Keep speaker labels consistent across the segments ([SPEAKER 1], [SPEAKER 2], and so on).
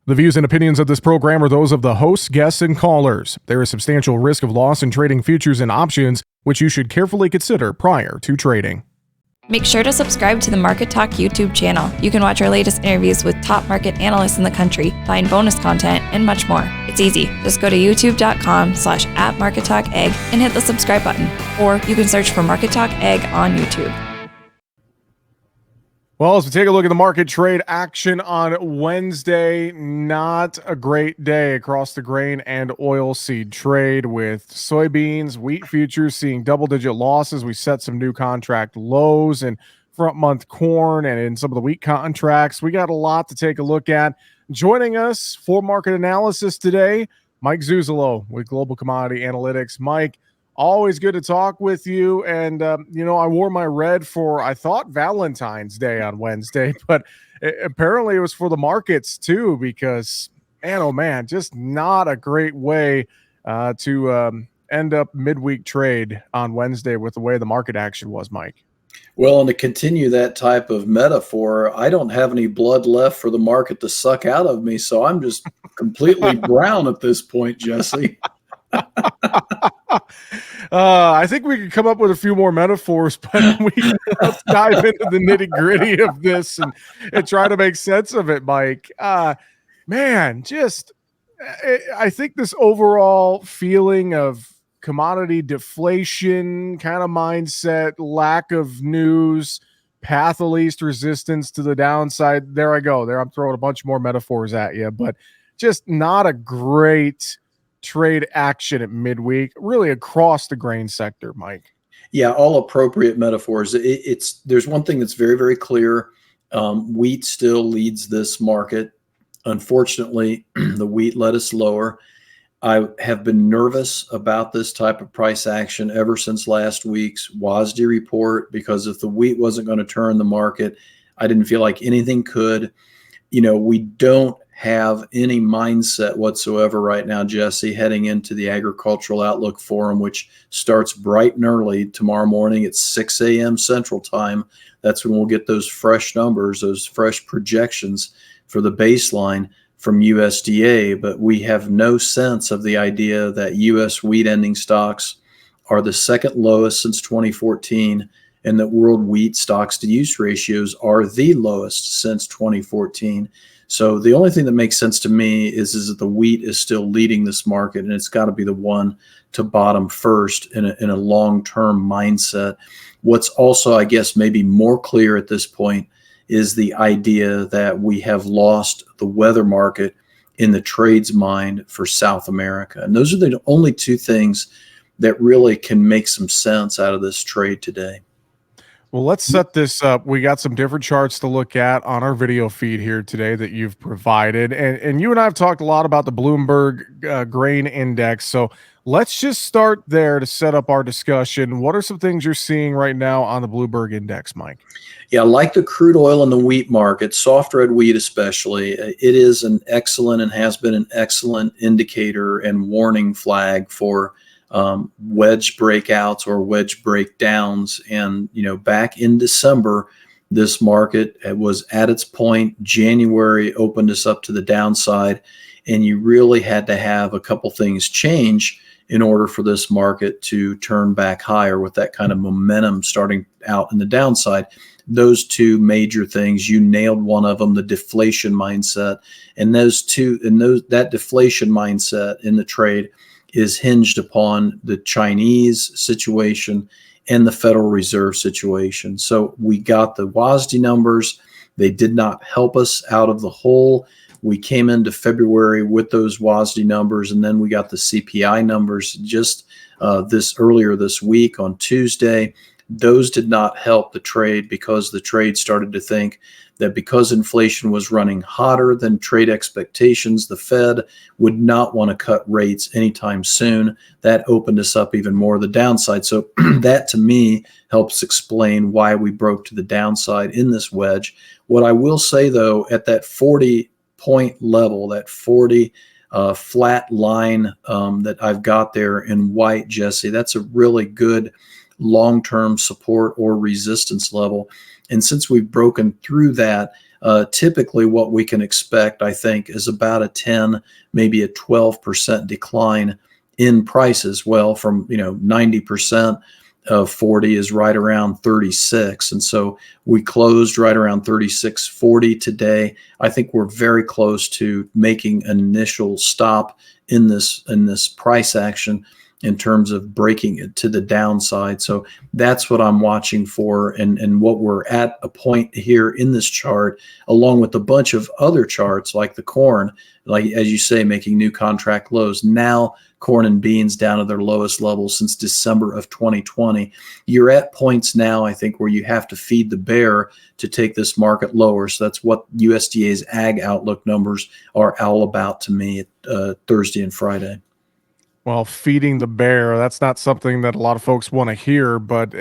[SPEAKER 1] The views and opinions of this program are those of the hosts, guests, and callers. There is substantial risk of loss in trading futures and options, which you should carefully consider prior to trading.
[SPEAKER 2] Make sure to subscribe to the Market Talk YouTube channel. You can watch our latest interviews with top market analysts in the country, find bonus content, and much more. It's easy. Just go to youtube.com/@MarketTalkAg and hit the subscribe button. Or you can search for Market Talk Ag on YouTube.
[SPEAKER 1] Well, as we take a look at the market trade action on Wednesday, not a great day across the grain and oilseed trade, with soybeans, wheat futures seeing double-digit losses. We set some new contract lows in front-month corn and in some of the wheat contracts. We got a lot to take a look at. Joining us for market analysis today, Mike Zuzolo with Global Commodity Analytics. Mike, always good to talk with you. And, I wore my red for, I thought, Valentine's Day on Wednesday, but apparently it was for the markets too, because, man, oh man, just not a great way to end up midweek trade on Wednesday with the way the market action was, Mike.
[SPEAKER 3] Well, and to continue that type of metaphor, I don't have any blood left for the market to suck out of me, so I'm just completely brown at this point, Jesse.
[SPEAKER 1] I think we could come up with a few more metaphors, but let's dive into the nitty gritty of this and try to make sense of it, Mike. I think this overall feeling of commodity deflation kind of mindset, lack of news, path of least resistance to the downside. There I go. There I'm throwing a bunch more metaphors at you, but just not a great trade action at midweek, really across the grain sector, Mike.
[SPEAKER 3] Yeah, all appropriate metaphors. There's one thing that's very, very clear. Wheat still leads this market. Unfortunately, the wheat led us lower. I have been nervous about this type of price action ever since last week's WASDE report, because if the wheat wasn't going to turn the market, I didn't feel like anything could. We don't have any mindset whatsoever right now, Jesse, heading into the Agricultural Outlook Forum, which starts bright and early tomorrow morning at 6 a.m. Central Time. That's when we'll get those fresh numbers, those fresh projections for the baseline from USDA. But we have no sense of the idea that U.S. wheat ending stocks are the second lowest since 2014, and that world wheat stocks to use ratios are the lowest since 2014. So the only thing that makes sense to me is that the wheat is still leading this market, and it's got to be the one to bottom first in a long-term mindset. What's also, I guess, maybe more clear at this point is the idea that we have lost the weather market in the trade's mind for South America. And those are the only two things that really can make some sense out of this trade today.
[SPEAKER 1] Well, let's set this up. We got some different charts to look at on our video feed here today that you've provided. And you and I have talked a lot about the Bloomberg grain index. So let's just start there to set up our discussion. What are some things you're seeing right now on the Bloomberg index, Mike?
[SPEAKER 3] Yeah, like the crude oil and the wheat market, soft red wheat especially, it is an excellent and has been an excellent indicator and warning flag for wedge breakouts or wedge breakdowns. And, back in December, this market was at its point. January opened us up to the downside, and you really had to have a couple things change in order for this market to turn back higher with that kind of momentum starting out in the downside. Those two major things, you nailed one of them, the deflation mindset. And that deflation mindset in the trade is hinged upon the Chinese situation and the Federal Reserve situation. So we got the WASDE numbers. They did not help us out of the hole. We came into February with those WASDE numbers, and then we got the CPI numbers just earlier this week on Tuesday. Those did not help the trade, because the trade started to think that because inflation was running hotter than trade expectations, the Fed would not want to cut rates anytime soon. That opened us up even more to the downside. So that, to me, helps explain why we broke to the downside in this wedge. What I will say, though, at that 40-point level, that 40 flat line that I've got there in white, Jesse, that's a really good long-term support or resistance level. And since we've broken through that, typically what we can expect, I think, is about a 10, maybe a 12% decline in prices. Well, from 90% of 40 is right around 36, and so we closed right around 36.40 today. I think we're very close to making an initial stop in this price action in terms of breaking it to the downside. So that's what I'm watching for, and what we're at a point here in this chart, along with a bunch of other charts like the corn, like as you say, making new contract lows. Now corn and beans down to their lowest levels since December of 2020. You're at points now, I think, where you have to feed the bear to take this market lower. So that's what USDA's ag outlook numbers are all about to me Thursday and Friday.
[SPEAKER 1] Well, feeding the bear, that's not something that a lot of folks want to hear, but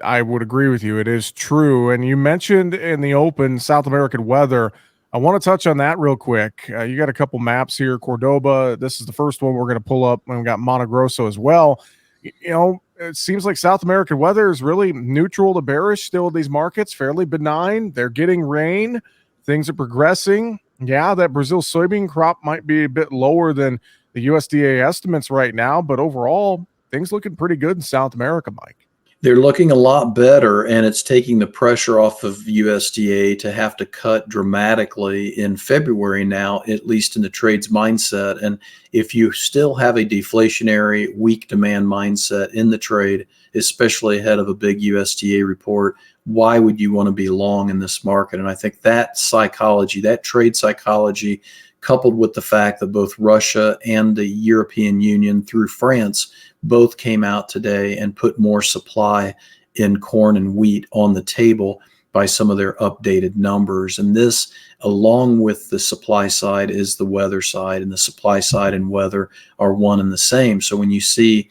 [SPEAKER 1] I would agree with you. It is true. And you mentioned in the open South American weather. I want to touch on that real quick. You got a couple maps here. Cordoba, this is the first one we're going to pull up, and we got Mato Grosso as well. It seems like South American weather is really neutral to bearish still in these markets, fairly benign. They're getting rain. Things are progressing. Yeah, that Brazil soybean crop might be a bit lower than the USDA estimates right now, but overall, things looking pretty good in South America, Mike.
[SPEAKER 3] They're looking a lot better, and it's taking the pressure off of USDA to have to cut dramatically in February now, at least in the trade's mindset. And if you still have a deflationary, weak demand mindset in the trade, especially ahead of a big USDA report, why would you want to be long in this market? And I think that psychology, that trade psychology, coupled with the fact that both Russia and the European Union through France both came out today and put more supply in corn and wheat on the table by some of their updated numbers. And this, along with the supply side, is the weather side, and the supply side and weather are one and the same. So when you see,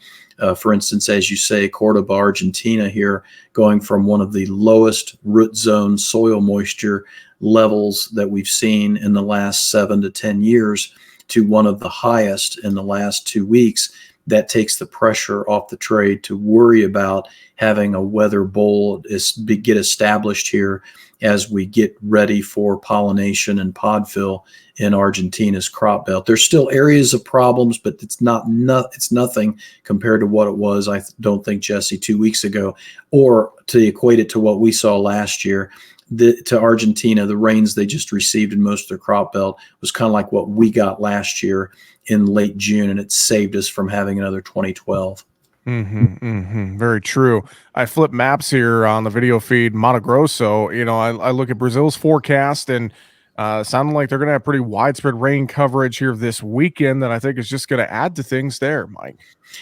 [SPEAKER 3] for instance, as you say, Cordoba, Argentina here, going from one of the lowest root zone soil moisture levels that we've seen in the last 7 to 10 years to one of the highest in the last 2 weeks, that takes the pressure off the trade to worry about having a weather bowl get established here as we get ready for pollination and pod fill in Argentina's crop belt. There's still areas of problems, but it's nothing compared to what it was, I don't think, Jesse, 2 weeks ago, or to equate it to what we saw last year. To Argentina, the rains they just received in most of their crop belt was kind of like what we got last year in late June, and it saved us from having another 2012.
[SPEAKER 1] Very true. I flip maps here on the video feed. Mato Grosso, I look at Brazil's forecast, and sounding like they're going to have pretty widespread rain coverage here this weekend that I think is just going to add to things there, Mike.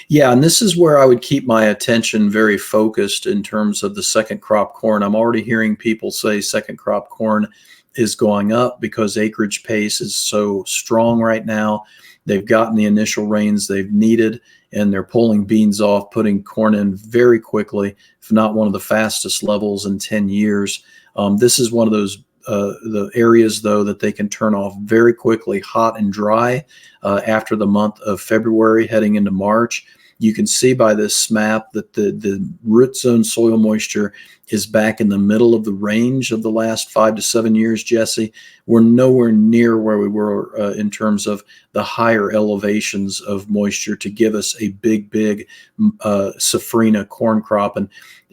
[SPEAKER 3] Yeah, and this is where I would keep my attention very focused in terms of the second crop corn. I'm already hearing people say second crop corn is going up because acreage pace is so strong right now. They've gotten the initial rains they've needed, and they're pulling beans off, putting corn in very quickly, if not one of the fastest levels in 10 years. This is one of those the areas, though, that they can turn off very quickly, hot and dry, after the month of February heading into March. You can see by this map that the root zone soil moisture is back in the middle of the range of the last 5 to 7 years, Jesse. We're nowhere near where we were in terms of the higher elevations of moisture to give us a big safrinha corn crop. And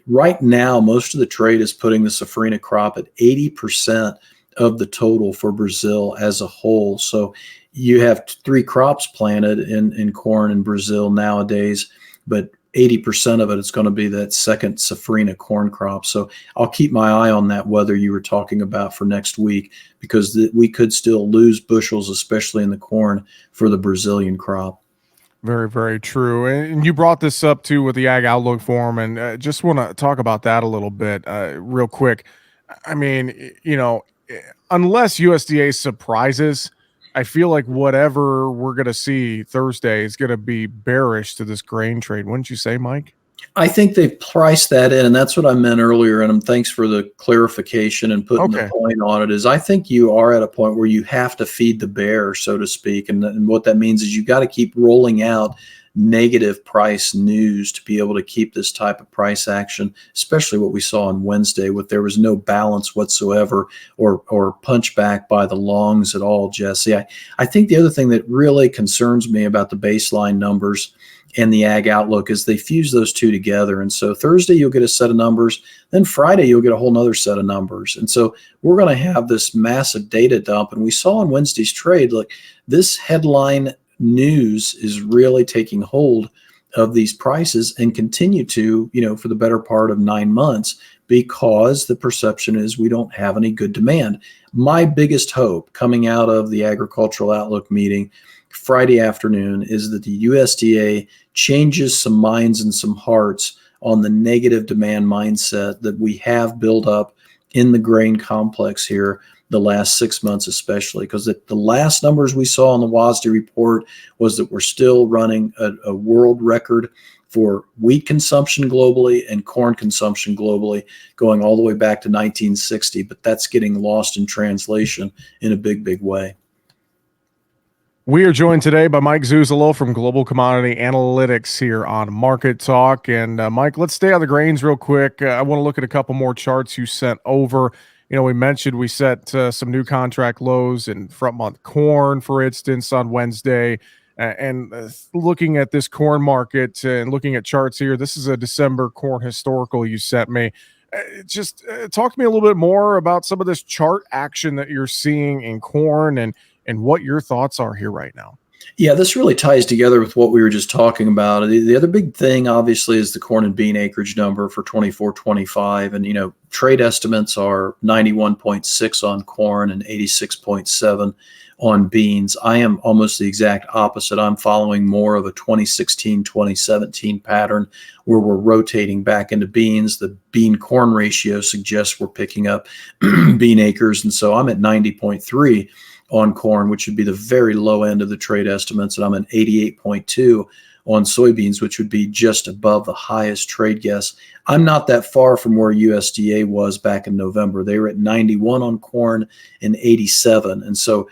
[SPEAKER 3] right now, most of the trade is putting the safrinha crop at 80% of the total for Brazil as a whole. So you have 3 crops planted in corn in Brazil nowadays, but 80% of it is going to be that second safrinha corn crop. So I'll keep my eye on that weather you were talking about for next week, because we could still lose bushels, especially in the corn, for the Brazilian crop.
[SPEAKER 1] Very, very true. And you brought this up too with the Ag Outlook Forum, and just want to talk about that a little bit real quick. I mean, unless USDA surprises, I feel like whatever we're going to see Thursday is going to be bearish to this grain trade. Wouldn't you say, Mike?
[SPEAKER 3] I think they've priced that in, and that's what I meant earlier. And thanks for the clarification and putting the point on it. Is I think you are at a point where you have to feed the bear, so to speak. And what that means is you got to keep rolling out negative price news to be able to keep this type of price action, especially what we saw on Wednesday, with there was no balance whatsoever or punch back by the longs at all, Jesse. I think the other thing that really concerns me about the baseline numbers and the ag outlook is they fuse those two together. And so Thursday, you'll get a set of numbers. Then Friday, you'll get a whole nother set of numbers. And so we're going to have this massive data dump. And we saw on Wednesday's trade, like, this headline news is really taking hold of these prices and continue to, for the better part of 9 months, because the perception is we don't have any good demand. My biggest hope coming out of the agricultural outlook meeting Friday afternoon is that the USDA changes some minds and some hearts on the negative demand mindset that we have built up in the grain complex here the last 6 months, especially because the last numbers we saw on the WASDE report was that we're still running a world record for wheat consumption globally and corn consumption globally, going all the way back to 1960. But that's getting lost in translation in a big, big way.
[SPEAKER 1] We are joined today by Mike Zuzolo from Global Commodity Analytics here on Market Talk. And Mike, let's stay on the grains real quick. I want to look at a couple more charts you sent over. We mentioned we set some new contract lows in front month corn, for instance, on Wednesday. And looking at this corn market and looking at charts here, this is a December corn historical you sent me. Just talk to me a little bit more about some of this chart action that you're seeing in corn and what your thoughts are here right now.
[SPEAKER 3] Yeah, this really ties together with what we were just talking about. The other big thing, obviously, is the corn and bean acreage number for 24-25. And, trade estimates are 91.6 on corn and 86.7 on beans. I am almost the exact opposite. I'm following more of a 2016-2017 pattern where we're rotating back into beans. The bean corn ratio suggests we're picking up bean acres. And so I'm at 90.3 on corn, which would be the very low end of the trade estimates. And I'm at 88.2 on soybeans, which would be just above the highest trade guess. I'm not that far from where USDA was back in November. They were at 91 on corn and 87. And so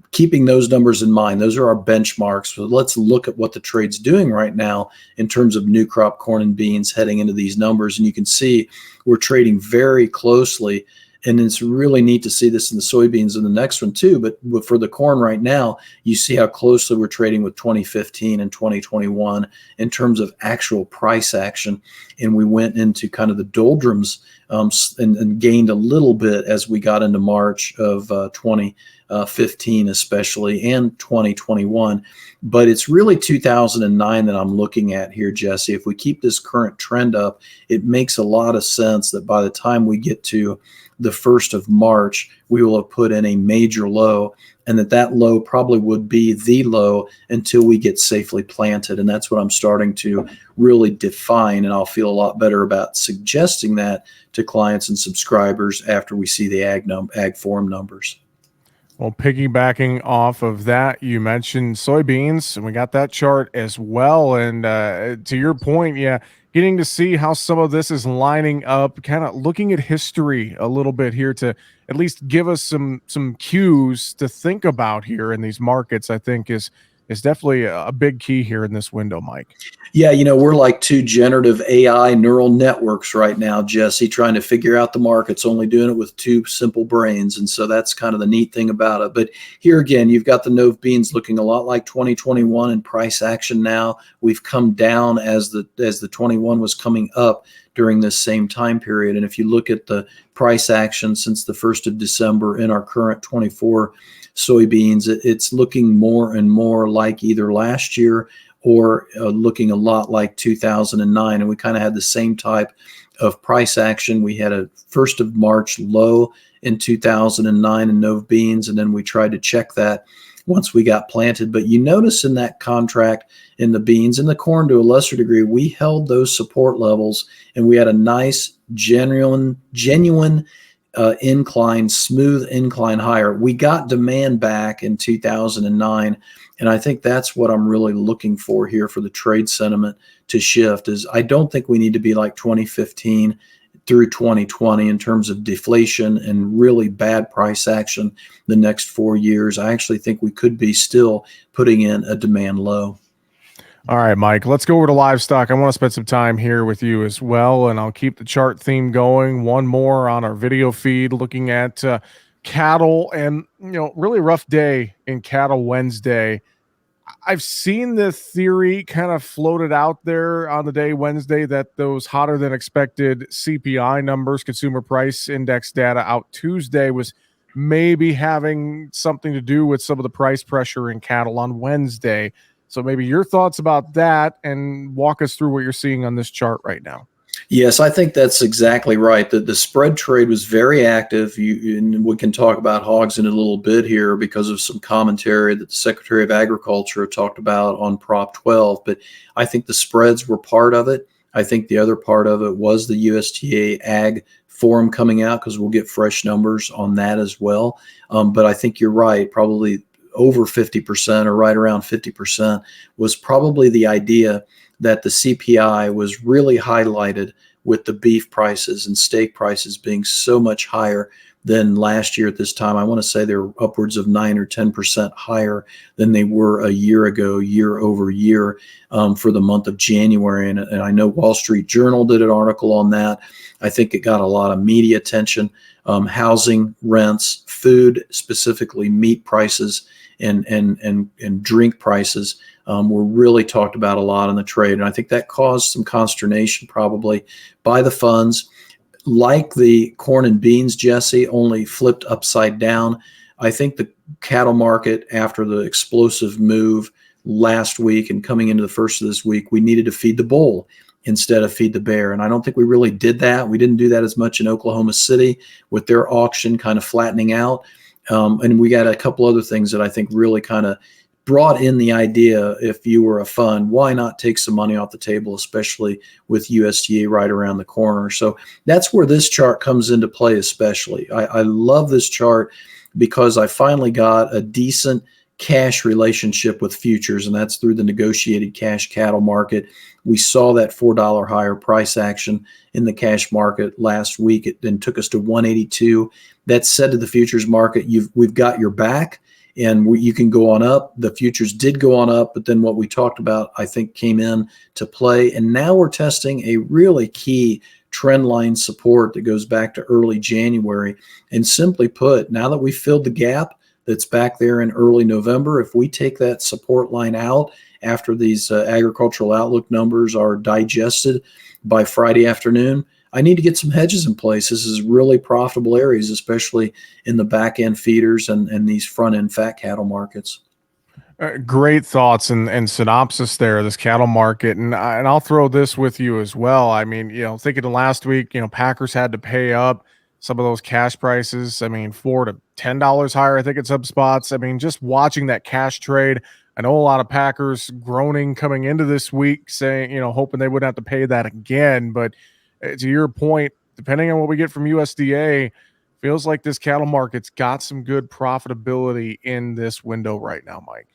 [SPEAKER 3] keeping those numbers in mind, those are our benchmarks. So let's look at what the trade's doing right now in terms of new crop corn and beans heading into these numbers. And you can see we're trading very closely. And it's really neat to see this in the soybeans in the next one too. But for the corn right now, you see how closely we're trading with 2015 and 2021 in terms of actual price action. And we went into kind of the doldrums and gained a little bit as we got into March of 2015 especially, and 2021. But it's really 2009 that I'm looking at here, Jesse. If we keep this current trend up, it makes a lot of sense that by the time we get to the 1st of March, we will have put in a major low, and that low probably would be the low until we get safely planted. And that's what I'm starting to really define. And I'll feel a lot better about suggesting that to clients and subscribers after we see the ag forum numbers.
[SPEAKER 1] Well, piggybacking off of that, you mentioned soybeans, and we got that chart as well. And to your point, yeah, getting to see how some of this is lining up, kind of looking at history a little bit here to at least give us some cues to think about here in these markets, I think is definitely a big key here in this window, Mike.
[SPEAKER 3] Yeah, we're like two generative AI neural networks right now, Jesse, trying to figure out the markets, only doing it with two simple brains. And so that's kind of the neat thing about it. But here again, you've got the Nove beans looking a lot like 2021 in price action now. We've come down as the 21 was coming up during this same time period. And if you look at the price action since the 1st of December in our current 24 soybeans, it's looking more and more like either last year or looking a lot like 2009. And we kind of had the same type of price action. We had a 1st of March low in 2009 in Nove beans, and then we tried to check that once we got planted. But you notice in that contract in the beans and the corn to a lesser degree, we held those support levels, and we had a nice, genuine incline, smooth incline higher. We got demand back in 2009. And I think that's what I'm really looking for here for the trade sentiment to shift. Is I don't think we need to be like 2015 through 2020 in terms of deflation and really bad price action the next 4 years. I actually think we could be still putting in a demand low.
[SPEAKER 1] All right, Mike, let's go over to livestock. I want to spend some time here with you as well, and I'll keep the chart theme going. One more on our video feed looking at cattle and, really rough day in cattle Wednesday. I've seen the theory kind of floated out there on the day Wednesday that those hotter than expected CPI numbers, consumer price index data out Tuesday, was maybe having something to do with some of the price pressure in cattle on Wednesday. So maybe your thoughts about that and walk us through what you're seeing on this chart right now.
[SPEAKER 3] Yes, I think that's exactly right. The spread trade was very active. And we can talk about hogs in a little bit here because of some commentary that the Secretary of Agriculture talked about on Prop 12. But I think the spreads were part of it. I think the other part of it was the USDA Ag Forum coming out, because we'll get fresh numbers on that as well. But I think you're right. Probably over 50% or right around 50% was probably the idea that the CPI was really highlighted with the beef prices and steak prices being so much higher than last year at this time. I want to say they're upwards of 9 or 10% higher than they were a year ago, year over year, for the month of January. And I know Wall Street Journal did an article on that. I think it got a lot of media attention. Housing, rents, food, specifically meat prices and drink prices were really talked about a lot in the trade. And I think that caused some consternation probably by the funds. Like the corn and beans, Jesse, only flipped upside down. I think the cattle market, after the explosive move last week and coming into the first of this week, we needed to feed the bull instead of feed the bear. And I don't think we really did that. We didn't do that as much in Oklahoma City with their auction kind of flattening out. And we got a couple other things that I think really kind of brought in the idea, if you were a fund, why not take some money off the table, especially with USDA right around the corner. So that's where this chart comes into play especially. I love this chart because I finally got a decent cash relationship with futures, and that's through the negotiated cash cattle market. We saw that $4 higher price action in the cash market last week. It then took us to 182. That said to the futures market, we've got your back, and you can go on up. The futures did go on up, but then what we talked about, I think, came in to play. And now we're testing a really key trend line support that goes back to early January. And simply put, now that we filled the gap that's back there in early November, if we take that support line out after these agricultural outlook numbers are digested by Friday afternoon, I need to get some hedges in place. This is really profitable areas, especially in the back end feeders and these front end fat cattle markets.
[SPEAKER 1] Great thoughts and synopsis there, this cattle market. And I'll throw this with you as well. I mean, thinking of last week, Packers had to pay up some of those cash prices. I mean, $4 to $10 higher, I think, in some spots. I mean, just watching that cash trade, I know a lot of Packers groaning coming into this week saying, hoping they wouldn't have to pay that again. But to your point, depending on what we get from USDA, feels like this cattle market's got some good profitability in this window right now, Mike.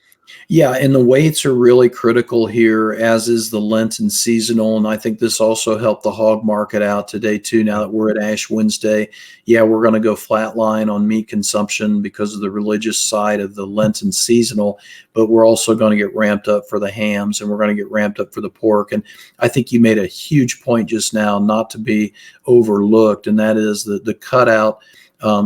[SPEAKER 3] Yeah, and the weights are really critical here, as is the Lenten seasonal. And I think this also helped the hog market out today, too, now that we're at Ash Wednesday. Yeah, we're going to go flatline on meat consumption because of the religious side of the Lenten seasonal, but we're also going to get ramped up for the hams, and we're going to get ramped up for the pork. And I think you made a huge point just now not to be overlooked, and that is the cutout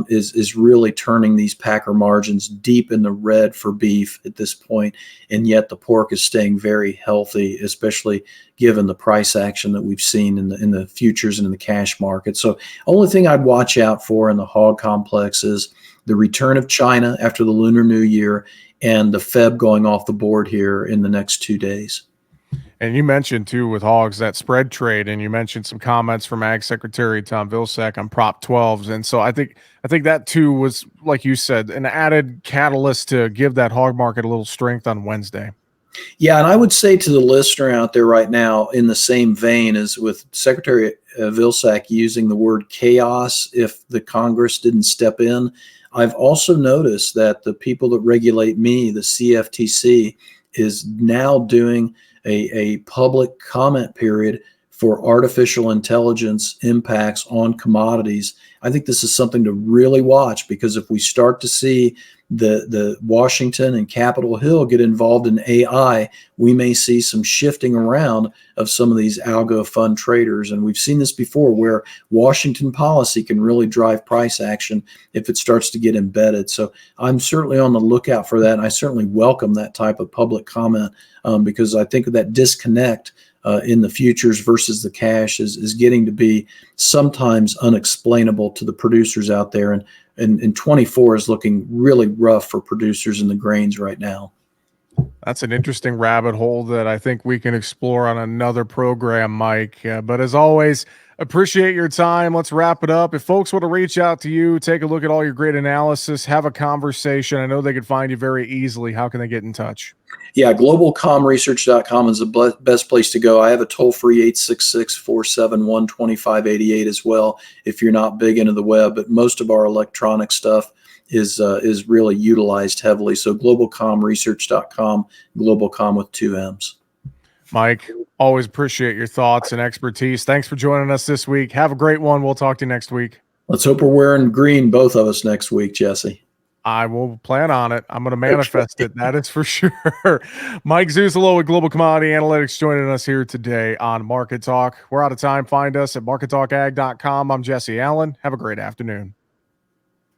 [SPEAKER 3] is really turning these packer margins deep in the red for beef at this point, and yet the pork is staying very healthy, especially given the price action that we've seen in the futures and in the cash market. So only thing I'd watch out for in the hog complex is the return of China after the Lunar New Year and the Feb going off the board here in the next 2 days.
[SPEAKER 1] And you mentioned, too, with hogs, that spread trade, and you mentioned some comments from Ag Secretary Tom Vilsack on Prop 12s. And so I think that, too, was, like you said, an added catalyst to give that hog market a little strength on Wednesday.
[SPEAKER 3] Yeah, and I would say to the listener out there right now, in the same vein as with Secretary Vilsack using the word chaos if the Congress didn't step in, I've also noticed that the people that regulate me, the CFTC, is now doing a public comment period for artificial intelligence impacts on commodities. I think this is something to really watch, because if we start to see the Washington and Capitol Hill get involved in AI, we may see some shifting around of some of these algo fund traders. And we've seen this before where Washington policy can really drive price action if it starts to get embedded. So I'm certainly on the lookout for that. And I certainly welcome that type of public comment because I think that disconnect in the futures versus the cash is getting to be sometimes unexplainable to the producers out there. And 24 is looking really rough for producers in the grains right now.
[SPEAKER 1] That's an interesting rabbit hole that I think we can explore on another program, Mike. But as always, appreciate your time. Let's wrap it up. If folks want to reach out to you, take a look at all your great analysis, have a conversation, I know they could find you very easily. How can they get in touch?
[SPEAKER 3] Yeah, globalcomresearch.com is the best place to go. I have a toll-free 866-471-2588 as well if you're not big into the web, but most of our electronic stuff is really utilized heavily. So globalcomresearch.com, globalcom with 2 M's.
[SPEAKER 1] Mike, always appreciate your thoughts and expertise. Thanks for joining us this week. Have a great one. We'll talk to you next week.
[SPEAKER 3] Let's hope we're wearing green, both of us, next week, Jesse.
[SPEAKER 1] I will plan on it. I'm going to manifest it. That is for sure. Mike Zuzolo with Global Commodity Analytics joining us here today on Market Talk. We're out of time. Find us at markettalkag.com. I'm Jesse Allen. Have a great afternoon.